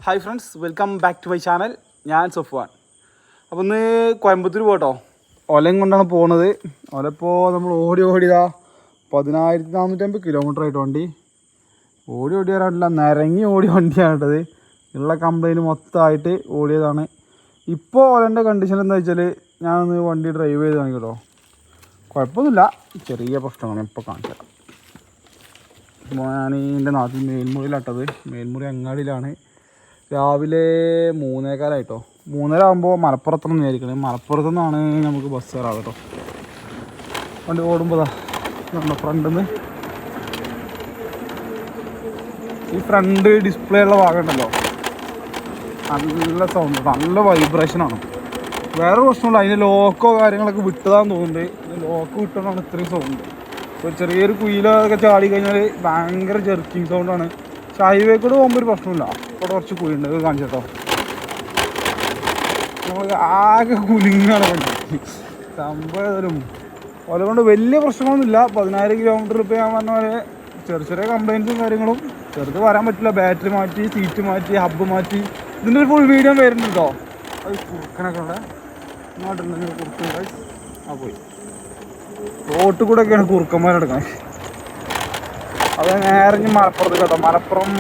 Hi friends, welcome back to my channel. ഞാൻ സഫ്വാൻ. അപ്പോൾ ഇന്ന് കോയമ്പത്തൂർ പോട്ടോ. ഒലയും കൊണ്ടാണ് പോകുന്നത്. ഒലപ്പോൾ നമ്മൾ ഓടിയതാ 10,450 കിലോമീറ്റർ ആയിട്ട് വണ്ടി ഓടി വരാനില്ല, നിരങ്ങി ഓടിയ വണ്ടിയാണ് കേട്ടത്. ഉള്ള കംപ്ലൈൻറ്റ് മൊത്തമായിട്ട് ഓടിയതാണ്. ഇപ്പോൾ ഓലൻ്റെ കണ്ടീഷൻ എന്താ വെച്ചാൽ, ഞാനൊന്ന് വണ്ടി ഡ്രൈവ് ചെയ്ത് കാണിക്കട്ടോ. കുഴപ്പമൊന്നുമില്ല, ചെറിയ പ്രശ്നമാണ്. ഇപ്പോൾ കാണിച്ചത് ഞാൻ എൻ്റെ നാട്ടിൽ മേൽമുറിയിലാട്ടത്. മേൽമുറി അങ്ങാടിയിലാണ്. രാവിലെ 3:15 3:30 ആകുമ്പോൾ മലപ്പുറത്തുനിന്ന് വിചാരിക്കണം. മലപ്പുറത്തു നിന്നാണ് നമുക്ക് ബസ് കയറാം കേട്ടോ. വണ്ടി ഓടുമ്പോൾ നമ്മുടെ ഫ്രണ്ടിൽ നിന്ന് ഈ ഫ്രണ്ട് ഡിസ്പ്ലേ ഉള്ള ഭാഗം ഉണ്ടല്ലോ, നല്ല സൗണ്ട്, നല്ല വൈബ്രേഷനാണ്. വേറെ പ്രശ്നമില്ല, അതിന് ലോക്കോ കാര്യങ്ങളൊക്കെ വിട്ടതാന്ന് തോന്നുന്നുണ്ട്. ലോക്ക് വിട്ടതാണ് ഇത്രയും സൗണ്ട്. ഇപ്പോൾ ചെറിയൊരു കുയിലൊക്കെ ചാടി കഴിഞ്ഞാൽ ഭയങ്കര ജെർക്കിങ് സൗണ്ടാണ്. പക്ഷെ ഹൈവേ കൂടെ പോകുമ്പോൾ ഒരു പ്രശ്നമില്ല. ഇവിടെ കുറച്ച് കുഴിയുണ്ട്, അത് കാണിച്ചോ. നമ്മൾ ആകെ കുലുങ്ങാണ് വണ്ടി. സംഭവം ഏതായാലും ഓല കൊണ്ട് വലിയ പ്രശ്നമൊന്നുമില്ല. 10,000 കിലോമീറ്റർ ഇപ്പോൾ ഞാൻ പറഞ്ഞ പോലെ ചെറിയ കംപ്ലൈൻസും കാര്യങ്ങളും. ചെറുത് വരാൻ പറ്റില്ല. ബാറ്ററി മാറ്റി, സീറ്റ് മാറ്റി, ഹബ്ബ് മാറ്റി. ഇതിൻ്റെ ഒരു ഫുൾ വീഡിയോ വരുന്നുണ്ട് കേട്ടോ. അത് കുറുക്കനൊക്കെ ഉള്ള ഇങ്ങോട്ടുണ്ടെങ്കിൽ കുറുക്കൻ ആ പോയി റോട്ടിൽ കൂടെ ഒക്കെയാണ് കുറുക്കന്മാരെടുക്കാൻ. അത് നേരെ മലപ്പുറത്ത് കേട്ടോ. മലപ്പുറം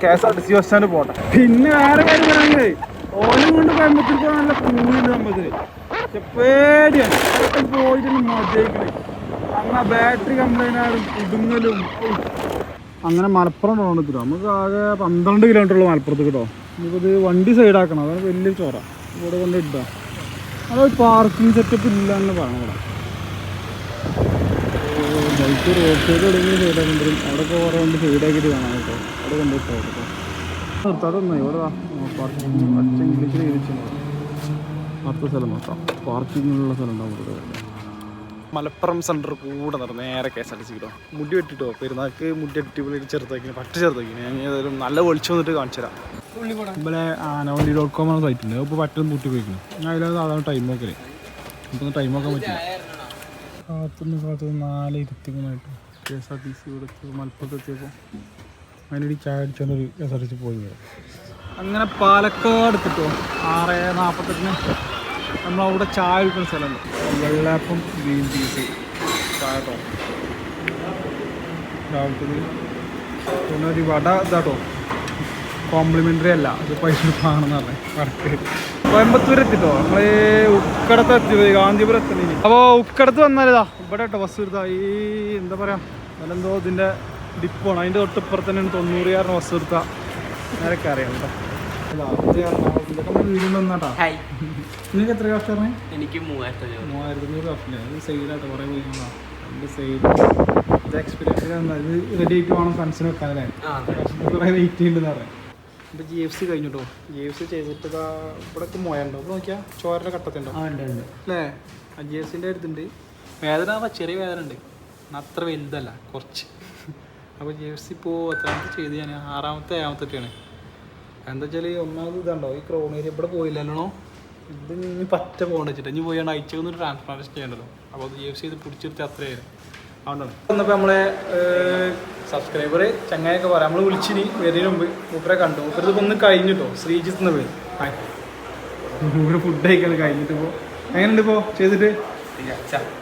KSRTC ബസ് സ്റ്റാൻഡ് പോട്ടെ. പിന്നെ വേറെ കാര്യം പറയാനേ, ഓലും കൊണ്ട് കോയമ്പത്തൂർ പോകാൻ നല്ല കൂലുണ്ട് സംഭവത്തിൽ. പക്ഷെ പേടിയാണ് പോയിട്ട് മതിയായിക്കണേ. അങ്ങനെ ബാറ്ററി കംപ്ലൈൻ്റ് ആയാലും കുടുങ്ങലും. അങ്ങനെ മലപ്പുറം ടൗണെത്തിട്ടോ. നമുക്ക് ആകെ 12 കിലോമീറ്റർ ഉള്ള മലപ്പുറത്ത് കേട്ടോ. നമുക്കത് വണ്ടി സൈഡാക്കണം, അതാണ് വലിയ ചോറ. ഇവിടെ കൊണ്ട് ഇട്ടാ അതൊരു പാർക്കിംഗ് സെറ്റപ്പ് ഇല്ല എന്ന് പറയണം. ഇവിടെ ബൈക്ക് റോഡ് സൈഡ് എവിടെയെങ്കിലും സൈഡാക്കുമ്പോഴും അവിടെയൊക്കെ കുറേ കൊണ്ട് സൈഡാക്കിയിട്ട് കാണാം കേട്ടോ. അവിടെ കൊണ്ടുപോയിട്ടോ കേട്ടോ. നിർത്താതൊന്നായി ഇവിടെ പാർക്കിംഗ് അച്ഛൻ ഇംഗ്ലീഷിൽ ചോദിച്ചിട്ടുണ്ടോ. അടുത്ത സ്ഥലം നോക്കാം, പാർക്കിങ്ങിനുള്ള സ്ഥലം ഉണ്ടാവും ഇവിടെ. മലപ്പുറം സെൻറ്റർ കൂടെ നടന്ന് നേരെ KSRTC കിട്ടോ. മുടി വെട്ടിട്ടോ, പെരുന്നാൾക്ക് മുടി വെട്ടി ചെറുതാക്കി, പട്ട് ചെറുതാക്കി. ഞാൻ ഏതായാലും നല്ല വെളിച്ചു വന്നിട്ട് കാണിച്ചു തരാം. ഇവിടെ ആനവണ്ടി.com ആണ് സൈറ്റ് ഉണ്ട്. ഇപ്പോൾ പറ്റൊന്നും കൂട്ടി പോയിക്കണം. ഞാൻ അതിലാണ് സാധാരണ ടൈം നോക്കല്. ഇപ്പം ടൈം നോക്കാൻ പറ്റില്ല. കാത്തുനിന്ന് 4:23 KSRTC ഇവിടെ മലപ്പുറത്ത് എത്തിയപ്പോൾ അതിനൊരു ചായ അടിച്ചോണ്ടൊരു KSRTC പോയി. അങ്ങനെ പാലക്കാട് എത്തിട്ടോ 6:48 നമ്മളവിടെ ചായ കുടിക്കുന്ന സ്ഥലമുണ്ട്. വെള്ളാപ്പം ഗ്രീൻ പീസ് ചായ കേട്ടോ. രാവിലത്തെ പിന്നെ ഒരു വട ഇതാട്ടോ, കോംപ്ലിമെൻ്ററി അല്ല, അത് പൈസ കൊടുക്കാണെന്ന് പറഞ്ഞത് കറക്റ്റ്. കോയമ്പത്തൂർ എത്തിട്ടോ. നമ്മൾ ഉക്കടത്ത് എത്തി, ഗാന്ധിപുരം എത്തുന്നില്ല. അപ്പോൾ ഉക്കടത്ത് വന്നാലിതാ ഇവിടെ കേട്ടോ ബസ് എടുത്താൽ ഈ എന്താ പറയുക, അതെന്തോ ഇതിൻ്റെ ഡിപ്പോണ്. അതിൻ്റെ തൊട്ടിപ്പുറത്ത് തന്നെയാണ് 90 ബസ് എടുത്താൽ നേരൊക്കെ അറിയാം കേട്ടോ. വീടിൻ്റെ ഒന്നാട്ടാ. നിങ്ങൾക്ക് എത്ര കാശ് പറഞ്ഞേ? എനിക്ക് 3,500 കാശില്ല. അത് സൈഡായിട്ട് കുറേ പോയിട്ടാ. എൻ്റെ സൈഡ് ഇത് എക്സ്പീരിയൻസ് ഇത് റെഡി ആയിട്ട് വേണം ഫ്രണ്ട്സിന് വെക്കാനല്ലേ. കുറേ വെയിറ്റ് ചെയ്യുന്നുണ്ടെന്ന് പറയാം. ഇപ്പോൾ GFC കഴിഞ്ഞിട്ടോ. GFC ചെയ്തിട്ട് ഇവിടെയൊക്കെ മോയുണ്ടോ? ഇവിടെ നോക്കിയാൽ ചോരയുടെ കട്ടത്തുണ്ടോ അല്ലേ? GFCൻ്റെ അടുത്തുണ്ട്. വേദന ചെറിയ വേദന ഉണ്ട്, അത്ര വലുതല്ല, കുറച്ച്. അപ്പോൾ GFC ഇപ്പോൾ എത്രാമത്തെ ചെയ്ത് ഞാൻ 6ാമത്തെ 7ാമത്തെയാണ്. എന്താ വെച്ചാൽ ഒന്നാമത് ഇതുണ്ടോ, ഈ ക്രോൺ ഏരിയ ഇവിടെ പോയില്ലല്ലോ. ഇത് ഇനി പറ്റ പോകേണ്ട വെച്ചിട്ട് ഇനി പോയാണ്ട് അയച്ചൊന്നൊരു ട്രാൻസ്പ്ലാന്റേഷൻ ചെയ്യണ്ടല്ലോ. അപ്പോൾ അത് GFC ചെയ്ത് പിടിച്ചെടുത്ത് അത്രയായിരുന്നു. അതുകൊണ്ടാണ് വന്നപ്പോൾ നമ്മളെ സബ്സ്ക്രൈബർ ചങ്ങായൊക്കെ പറയാം. നമ്മൾ വിളിച്ചിനി വരുന്നതിന് മുമ്പ് മൂപ്പരെ കണ്ടു. മൂപ്പരത് ഒന്ന് കഴിഞ്ഞിട്ടോ, ശ്രീജിത്ത് എന്ന പേര്. മൂപ്പര് ഫുഡ് കഴിക്കാൻ കഴിഞ്ഞിട്ട് ഇപ്പോൾ എങ്ങനെയുണ്ട് ഇപ്പോൾ ചെയ്തിട്ട്?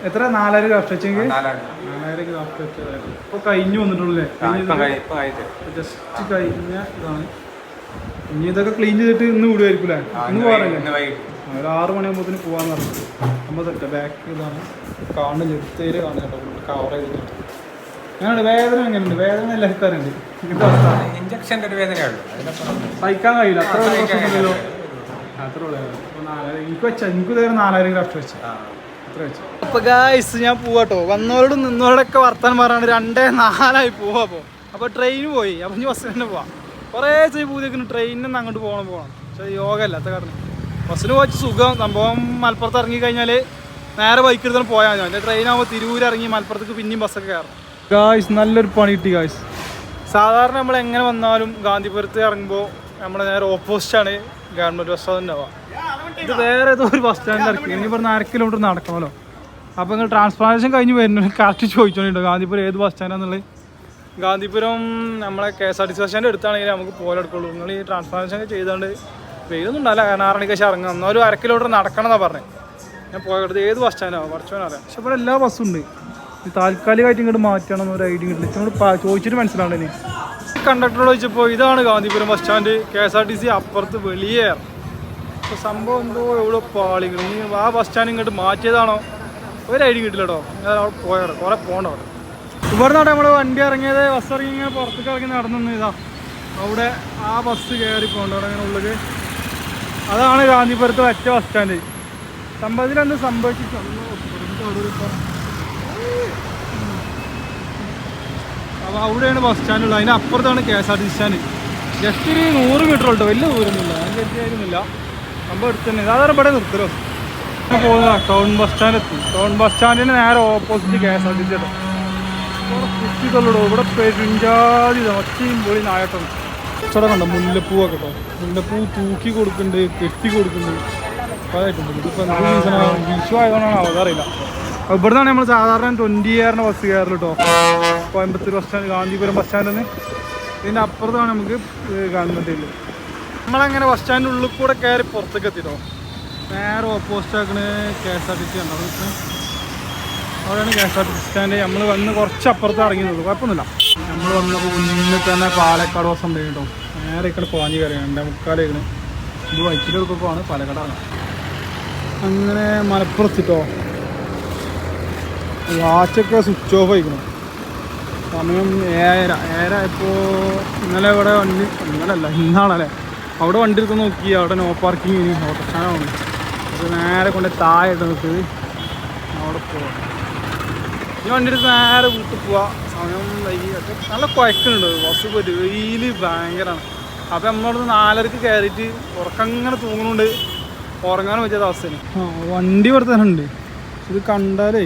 എത്ര 4,000 കാസ്റ്റ് വെച്ചെങ്കിൽ 4,000 കാസ്റ്റ് വെച്ചതായിരുന്നു. ഇപ്പോൾ കഴിഞ്ഞു വന്നിട്ടുള്ളൂ. ജസ്റ്റ് കഴിഞ്ഞ ഇതാണ്. ഇനി ഇതൊക്കെ ക്ലീൻ ചെയ്തിട്ട് ഇന്ന് വിടുമായിരിക്കും അല്ലേ? ഇന്ന് പോകാറില്ല, ഒരു 6 മണിയാകുമ്പോഴത്തേന് പോകാമെന്ന് പറഞ്ഞത്. നമ്മൾ തെറ്റ ബാക്ക് ഇതാണ് കാണുന്നില്ല, എടുത്തേര് കാണുന്ന കേട്ടോ. കവർ ചെയ്തിട്ട് അങ്ങനെയുണ്ട്. വേദന എങ്ങനെയുണ്ട്? വേദന എല്ലാവർക്കും അറിയുണ്ട്. ഇങ്ങനത്തെ അവസ്ഥ ഇഞ്ചക്ഷൻ്റെ ഒരു വേദനയുള്ളൂ, സഹിക്കാൻ കഴിയില്ല. അത്ര ഒരു പ്രശ്നമില്ലല്ലോ. അത്ര ഉള്ളൂ. അപ്പോൾ 4,000 എനിക്ക് വെച്ചാൽ എനിക്ക് ഇതേ 4,000 കാസ്റ്റ് വെച്ചു, അത്ര വെച്ചു. അപ്പോൾ ഗായ്സ് ഞാൻ പോവാട്ടോ. വന്നവരോടും നിന്നവരോടൊക്കെ വർത്താനം പറയാണ്ട് 2:04 പോവാ. അപ്പോൾ ട്രെയിൻ പോയി. അപ്പം ഇനി ബസ്സിന് തന്നെ പോവാം. കുറേ പൂതിയൊക്കെ ട്രെയിനിൽ നിന്ന് അങ്ങോട്ട് പോകണം. പക്ഷേ യോഗ അല്ലാത്ത കാരണം ബസ്സിന് പോയിട്ട് സുഖം. സംഭവം മലപ്പുറത്ത് ഇറങ്ങിക്കഴിഞ്ഞാൽ നേരെ ബൈക്ക് എടുത്താൽ പോയാൽ മതി. അതിൻ്റെ ട്രെയിനാകുമ്പോൾ തിരൂർ ഇറങ്ങി മലപ്പുറത്തേക്ക് പിന്നെയും ബസ്സൊക്കെ കയറണം. ഗായ്സ് നല്ലൊരു പണി കിട്ടി ഗായ്സ്. സാധാരണ നമ്മൾ എങ്ങനെ വന്നാലും ഗാന്ധിപുരത്ത് ഇറങ്ങുമ്പോൾ നമ്മൾ നേരെ ഓപ്പോസിറ്റാണ് ഗവൺമെൻറ് ബസ് സ്റ്റാൻഡ് ഉണ്ടാവുക. ഇത് വേറെ ഏതോ ഒരു ബസ് സ്റ്റാൻഡിൽ ഇറക്കി. ഇനി പറഞ്ഞാൽ 1/2 കിലോമീറ്റർ നടക്കണമല്ലോ. അപ്പോൾ നിങ്ങൾ ട്രാൻസ്പോർട്ടേഷൻ കഴിഞ്ഞ് വരുന്നത് കറക്റ്റ് ചോദിച്ചോണ്ടിട്ടോ ഗാന്ധിപുരം ഏത് ബസ് സ്റ്റാൻഡാന്നുള്ളത്. ഗാന്ധിപുരം നമ്മളെ KSRTC ബസ് സ്റ്റാൻഡ് എടുത്താണെങ്കിൽ നമുക്ക് പോലെ എടുക്കുള്ളൂ. നിങ്ങൾ ഈ ട്രാൻസ്പോർട്ടേഷൻ ഒക്കെ ചെയ്തുകൊണ്ട് വെയിലൊന്നും ഉണ്ടാവില്ല, കാരണം 6 മണിക്ക് ഇറങ്ങാം. എന്നാലും 1 കിലോമീറ്റർ നടക്കണം എന്നാണ് പറഞ്ഞത്. ഞാൻ പോയെടുത്ത് ഏത് ബസ് സ്റ്റാൻഡാണ് കുറച്ചോനറിയാം. പക്ഷെ ഇവിടെ എല്ലാ ബസ്സും ഉണ്ട്. ഇത് താൽക്കാലികമായിട്ട് ഇങ്ങോട്ട് മാറ്റണം എന്നൊരു ഐഡിയ കിട്ടില്ല. ഇങ്ങോട്ട് ചോദിച്ചിട്ട് മനസ്സിലാവണ്ടേ. കണ്ടക്ടറോട് ചോദിച്ചപ്പോൾ ഇതാണ് ഗാന്ധിപുരം ബസ് സ്റ്റാൻഡ്, KSRTC അപ്പുറത്ത് വെളിയേർ. അപ്പോൾ സംഭവം എന്തോ എവിടെ പാളിക്കണം. നീ ആ ബസ് സ്റ്റാൻഡ് ഇങ്ങോട്ട് മാറ്റിയതാണോ ഒരു ഐഡിയ കിട്ടില്ല കേട്ടോ. ഞാൻ അവിടെ പോയാറ് കുറേ പോകണ്ട. അവിടെ ഇവിടെ നിന്നാണ് നമ്മൾ വണ്ടി ഇറങ്ങിയത്. ബസ് ഇറങ്ങി ഇങ്ങനെ പുറത്തേക്ക് ഇറങ്ങി നടന്നു. ഇതാ അവിടെ ആ ബസ് കയറി പോകണ്ട അവിടെ അങ്ങനെ ഉള്ളിൽ. അതാണ് ഗാന്ധിപുരത്ത് ഒറ്റ ബസ് സ്റ്റാൻഡ്. സംഭവത്തിലെന്ത് സംഭവിച്ചിട്ട് അപ്പോൾ അവിടെയാണ് ബസ് സ്റ്റാൻഡുള്ളത്. അതിന് അപ്പുറത്താണ് KSRTC സ്റ്റാൻഡ്. ജസ്റ്റ് ഒരു 100 മീറ്റർ ഉള്ളൂ, വലിയ ദൂരമൊന്നുമില്ല. അതിൻ്റെ അടുത്തായിരുന്നില്ല. സംഭവം എടുത്ത് തന്നെ സാധാരണ ഇവിടെ നിർത്തലോ പോകുന്നത്. ടൗൺ ബസ് സ്റ്റാൻഡ് എത്തി. ടൗൺ ബസ് സ്റ്റാൻഡിന് നേരെ ഓപ്പോസിറ്റ് KSRTC കേട്ടോ. ഇവിടെ കുത്തിക്കൊള്ളൂ. ഇവിടെ പെരുഞ്ചാതി ഒച്ചയും പൊളി നായട്ടാണ്. കച്ചവടം കണ്ടോ, മുല്ലപ്പൂവൊക്കെ കേട്ടോ. മുല്ലപ്പൂ തൂക്കി കൊടുക്കുന്നുണ്ട്, കെട്ടി കൊടുക്കുന്നുണ്ട്. അതായിട്ടുണ്ട്. ഇതിപ്പോൾ എന്ത് സീസണാണ്, വിഷു ആയതുകൊണ്ടാണ് അവതറിയില്ല. ഇവിടെ നിന്നാണ് നമ്മൾ സാധാരണ 20 ബസ് കയറൽ കേട്ടോ. Coimbatore bus stand, Gandhipuram bus സ്റ്റാൻഡിൽ നിന്ന്. ഇതിൻ്റെ അപ്പുറത്താണ് നമുക്ക് ഗവൺമെൻറ്റിൽ. നമ്മളങ്ങനെ ബസ് സ്റ്റാൻഡിൻ്റെ ഉള്ളിൽ കൂടെ കയറി പുറത്തേക്ക് എത്തിട്ടോ. നേരെ ഓപ്പോസിറ്റ് ആക്കണ KSRTC ഉണ്ടോ. അവിടെയാണ് KSRTC സ്റ്റാൻഡ്. നമ്മൾ വന്ന് കുറച്ച് അപ്പുറത്ത് ഇറങ്ങിയുള്ളൂ, കുഴപ്പമൊന്നുമില്ല. നമ്മൾ വന്നപ്പോൾ മുന്നിൽ തന്നെ പാലക്കാട് ബസ് ഉണ്ട് കേട്ടോ. നേരെ ഇവിടെ പാഞ്ഞ് കയറിയാണ് 2:45. ഇത് വൈക്കിലെടുക്കൊക്കെയാണ് പാലക്കാടാണ്. അങ്ങനെ മലപ്പുറത്തിട്ടോ. വാച്ചൊക്കെ സ്വിച്ച് ഓഫ് ആയിക്കണം. സമയം 7:30 ഇപ്പോൾ. ഇന്നലെ ഇവിടെ വണ്ടി, ഇന്നാണല്ലേ അവിടെ വണ്ടി എടുത്ത് നോക്കി. അവിടെ നോ പാർക്കിങ് ഇനി ഓട്ടോസ്റ്റാൻഡാണ്. അത് നേരെ കൊണ്ട് താഴെയിട്ട് നോക്കിയത് അവിടെ പോവാം. ഈ വണ്ടി എടുത്ത് നേരെ വീട്ടിൽ പോവാം. സമയം വൈകി നല്ല കുഴക്കുന്നുണ്ട്. ബസ് പോയിട്ട് വെയിൽ ഭയങ്കരമാണ്. അപ്പോൾ നമ്മളോട് 4:30 കയറിയിട്ട് ഉറക്കങ്ങനെ തൂങ്ങുന്നുണ്ട്. ഉറങ്ങാനും പറ്റിയത് അവസ്ഥയാണ്. വണ്ടി ഇവിടെ തന്നെ ഉണ്ട്. ഇത് കണ്ടാലേ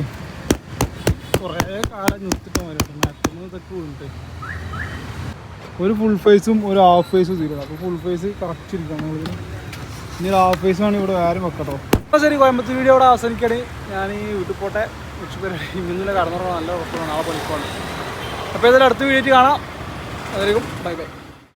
കുറേ കാലം നിർത്തിട്ട് ഇതൊക്കെ ഉണ്ട്. ഒരു ഫുൾ ഫേസും ഒരു ഹാഫ് ഫേസും തീരുന്നത്. അപ്പോൾ ഫുൾ ഫേസ് കറക്റ്റ് ഇരിക്കണം നമ്മളിൽ. ഇനി ഹാഫ് ഫേസ് ആണ് ഇവിടെ ആരും വെക്കട്ടോ. അപ്പോൾ ശരി, കോയമ്പത്തൂർ വീഡിയോ ഇവിടെ അവസാനിക്കണേ. ഞാൻ ഈ വീട്ടിൽ പോട്ടെ. ഇന്നലെ കടന്നുറങ്ങാൻ നല്ല ഉറപ്പാണ്. നാളെ പണിക്കോളാം. അപ്പോൾ ഇതിൽ അടുത്ത വീഡിയോ കാണാം. അതായിരിക്കും. Bye bye.